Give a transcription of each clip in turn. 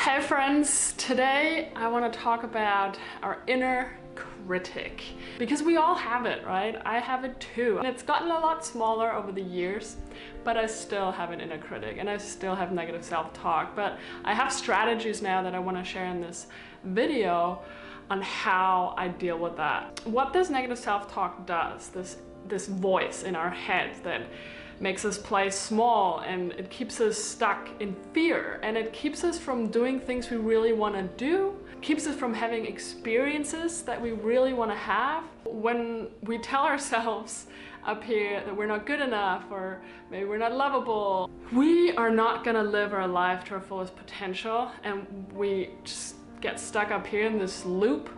Hey friends, today I want to talk about our inner critic, because we all have it, right? I have it too, and it's gotten a lot smaller over the years, but I still have an inner critic and I still have negative self-talk. But I have strategies now that I want to share in this video on how I deal with that. What this negative self-talk does, this voice in our heads that makes us play small, and it keeps us stuck in fear, and it keeps us from doing things we really want to do, keeps us from having experiences that we really want to have. When we tell ourselves up here that we're not good enough, or maybe we're not lovable, we are not gonna live our life to our fullest potential, and we just get stuck up here in this loop.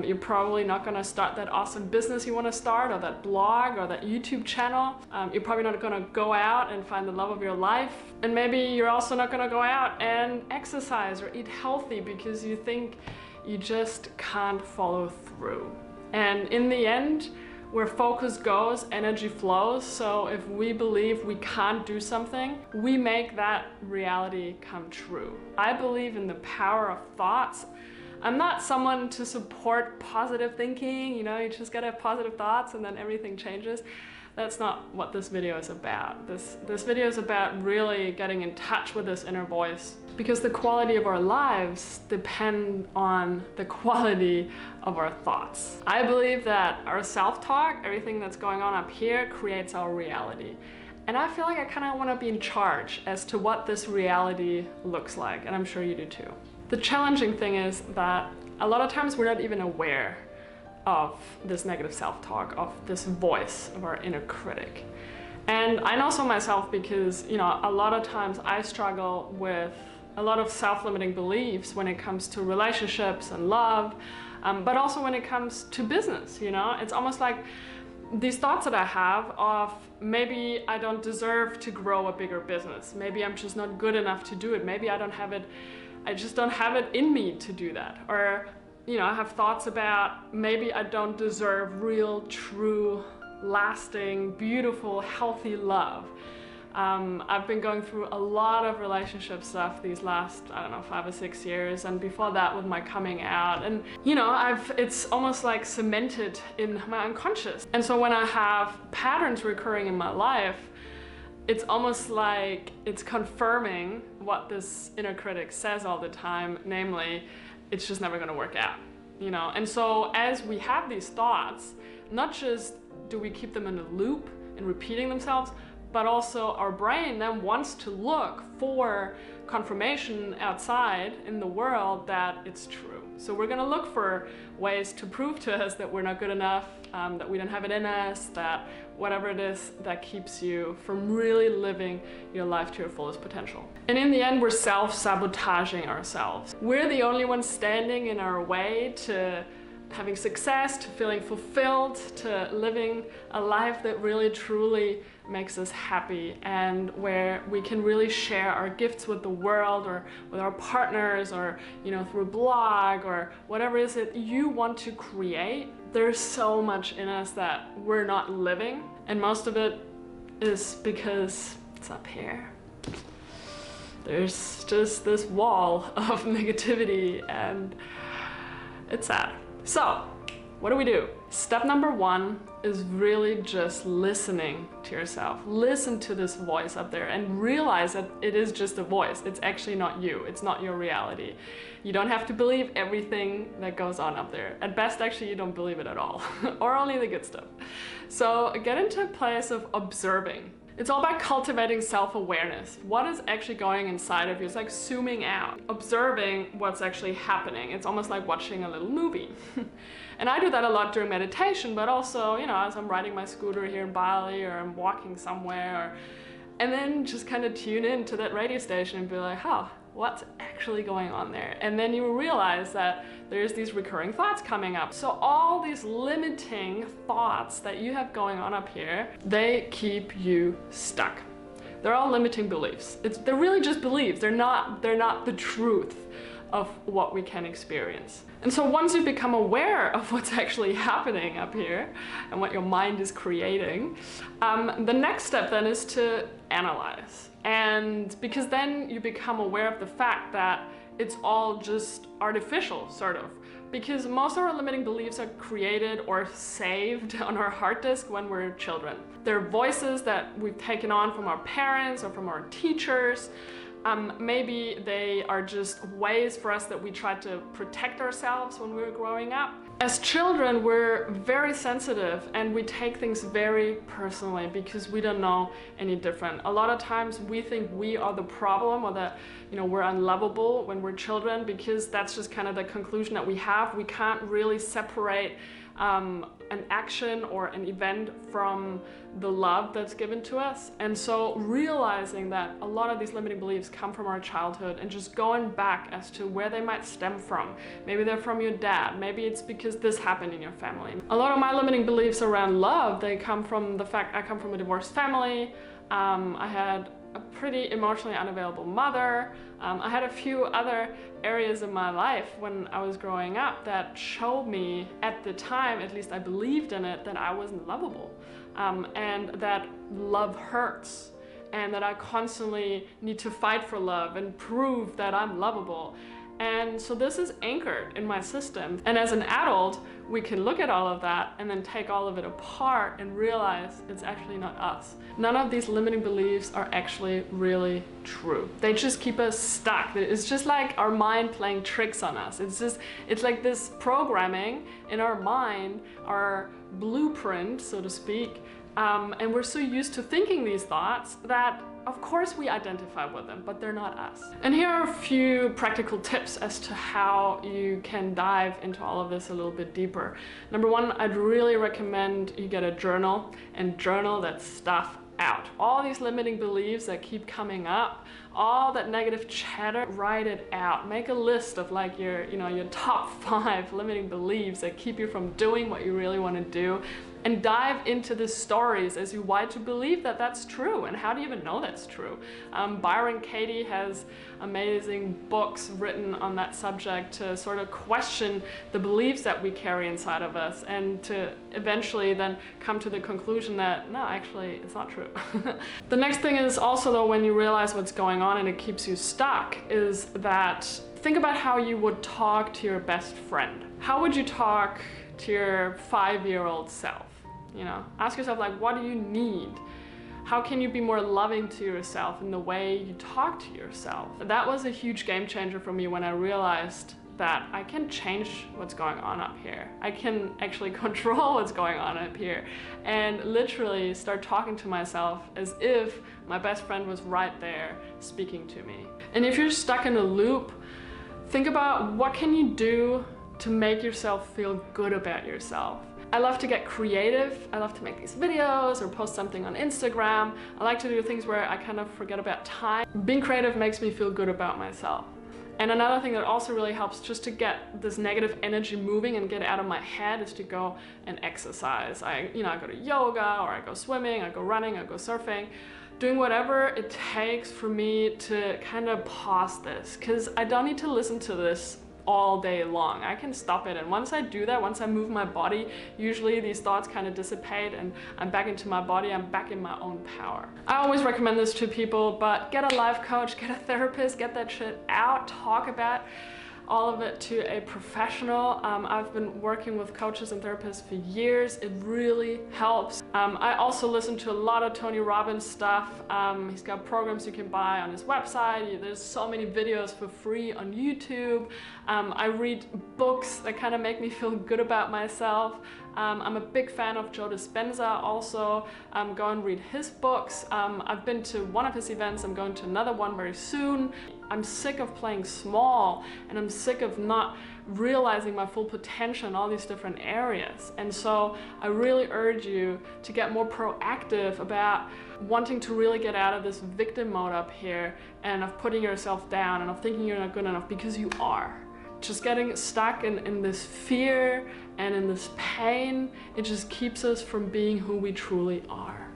You're probably not gonna start that awesome business you wanna start, or that blog, or that YouTube channel. You're probably not gonna go out and find the love of your life. And maybe you're also not gonna go out and exercise or eat healthy because you think you just can't follow through. And in the end, where focus goes, energy flows. So if we believe we can't do something, we make that reality come true. I believe in the power of thoughts. I'm not someone to support positive thinking, you just gotta have positive thoughts and then everything changes. That's not what this video is about. This video is about really getting in touch with this inner voice, because the quality of our lives depend on the quality of our thoughts. I believe that our self-talk, everything that's going on up here, creates our reality. And I feel like I kind of want to be in charge as to what this reality looks like, and I'm sure you do too. The challenging thing is that a lot of times we're not even aware of this negative self-talk, of this voice of our inner critic. And I know so myself because, a lot of times I struggle with a lot of self-limiting beliefs when it comes to relationships and love, but also when it comes to business, It's almost like these thoughts that I have of maybe I don't deserve to grow a bigger business. Maybe I'm just not good enough to do it. Maybe I just don't have it in me to do that. Or, I have thoughts about maybe I don't deserve real, true, lasting, beautiful, healthy love. I've been going through a lot of relationship stuff these last, 5 or 6 years, and before that with my coming out. And, it's almost like cemented in my unconscious. And so when I have patterns recurring in my life, it's almost like it's confirming what this inner critic says all the time, namely, it's just never gonna work out, And so as we have these thoughts, not just do we keep them in a loop and repeating themselves, but also our brain then wants to look for confirmation outside in the world that it's true. So we're gonna look for ways to prove to us that we're not good enough, that we don't have it in us, that whatever it is that keeps you from really living your life to your fullest potential. And in the end, we're self-sabotaging ourselves. We're the only ones standing in our way to having success, to feeling fulfilled, to living a life that really truly makes us happy, and where we can really share our gifts with the world, or with our partners, or through a blog, or whatever it is that you want to create. There's so much in us that we're not living, and most of it is because it's up here. There's just this wall of negativity, and it's sad. So, what do? Step number 1 is really just listening to yourself. Listen to this voice up there and realize that it is just a voice. It's actually not you. It's not your reality. You don't have to believe everything that goes on up there. At best, actually, you don't believe it at all, or only the good stuff. So get into a place of observing. It's all about cultivating self-awareness. What is actually going inside of you? It's like zooming out, observing what's actually happening. It's almost like watching a little movie. And I do that a lot during meditation, but also, as I'm riding my scooter here in Bali, or I'm walking somewhere, and then just kind of tune in to that radio station and be like, what's actually going on there? And then you realize that there's these recurring thoughts coming up. So all these limiting thoughts that you have going on up here, they keep you stuck. They're all limiting beliefs. They're really just beliefs. They're not the truth. of what we can experience. And so once you become aware of what's actually happening up here and what your mind is creating, the next step then is to analyze. And because then you become aware of the fact that it's all just artificial, sort of. Because most of our limiting beliefs are created or saved on our hard disk when we're children. They're voices that we've taken on from our parents or from our teachers. Maybe they are just ways for us that we tried to protect ourselves when we were growing up. As children, we're very sensitive and we take things very personally because we don't know any different. A lot of times we think we are the problem or that, you know, we're unlovable when we're children because that's just kind of the conclusion that we have. We can't really separate an action or an event from the love that's given to us. And so realizing that a lot of these limiting beliefs come from our childhood and just going back as to where they might stem from. Maybe they're from your dad, maybe it's because this happened in your family. A lot of my limiting beliefs around love, they come from the fact I come from a divorced family. I had a pretty emotionally unavailable mother. I had a few other areas in my life when I was growing up that showed me, at the time, at least I believed in it, that I wasn't lovable, and that love hurts, and that I constantly need to fight for love and prove that I'm lovable. And so this is anchored in my system. And as an adult, we can look at all of that and then take all of it apart and realize it's actually not us. None of these limiting beliefs are actually really true. They just keep us stuck. It's just like our mind playing tricks on us. It's like this programming in our mind, our blueprint, so to speak, and we're so used to thinking these thoughts that of course we identify with them, but they're not us. And here are a few practical tips as to how you can dive into all of this a little bit deeper. Number one, I'd really recommend you get a journal and journal that stuff out. All these limiting beliefs that keep coming up, all that negative chatter, write it out. Make a list of like your top 5 limiting beliefs that keep you from doing what you really want to do. And dive into the stories as to why to believe that that's true and how do you even know that's true. Byron Katie has amazing books written on that subject to sort of question the beliefs that we carry inside of us and to eventually then come to the conclusion that no, actually it's not true. The next thing is also though, when you realize what's going on and it keeps you stuck, is that think about how you would talk to your best friend. How would you talk to your 5-year-old self? You know, ask yourself, like, what do you need? How can you be more loving to yourself in the way you talk to yourself? That was a huge game changer for me when I realized that I can change what's going on up here. I can actually control what's going on up here and literally start talking to myself as if my best friend was right there speaking to me. And if you're stuck in a loop, think about what can you do to make yourself feel good about yourself. I love to get creative. I love to make these videos or post something on Instagram. I like to do things where I kind of forget about time. Being creative makes me feel good about myself. And another thing that also really helps just to get this negative energy moving and get it out of my head is to go and exercise. I go to yoga, or I go swimming, I go running, I go surfing. Doing whatever it takes for me to kind of pause this, because I don't need to listen to this all day long. I can stop it, and once I do that, once I move my body, usually these thoughts kind of dissipate and I'm back into my body, I'm back in my own power. I always recommend this to people, but get a life coach, get a therapist, get that shit out, talk about all of it to a professional. I've been working with coaches and therapists for years. It really helps. I also listen to a lot of Tony Robbins stuff. He's got programs you can buy on his website. There's so many videos for free on YouTube. I read books that kind of make me feel good about myself. I'm a big fan of Joe Dispenza also. Go and read his books. I've been to one of his events. I'm going to another one very soon. I'm sick of playing small, and I'm sick of not realizing my full potential in all these different areas. And so I really urge you to get more proactive about wanting to really get out of this victim mode up here and of putting yourself down and of thinking you're not good enough, because you are. Just getting stuck in this fear and in this pain, it just keeps us from being who we truly are.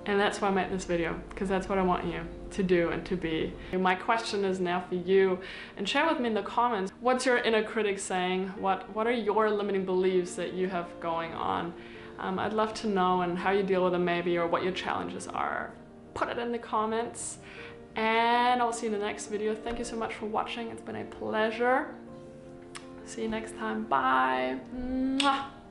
And that's why I made this video, because that's what I want you to do and to be. My question is now for you, and share with me in the comments, what's your inner critic saying? What are your limiting beliefs that you have going on? I'd love to know, and how you deal with them maybe, or what your challenges are. Put it in the comments, and I'll see you in the next video. Thank you so much for watching. It's been a pleasure. See you next time. Bye. Mwah.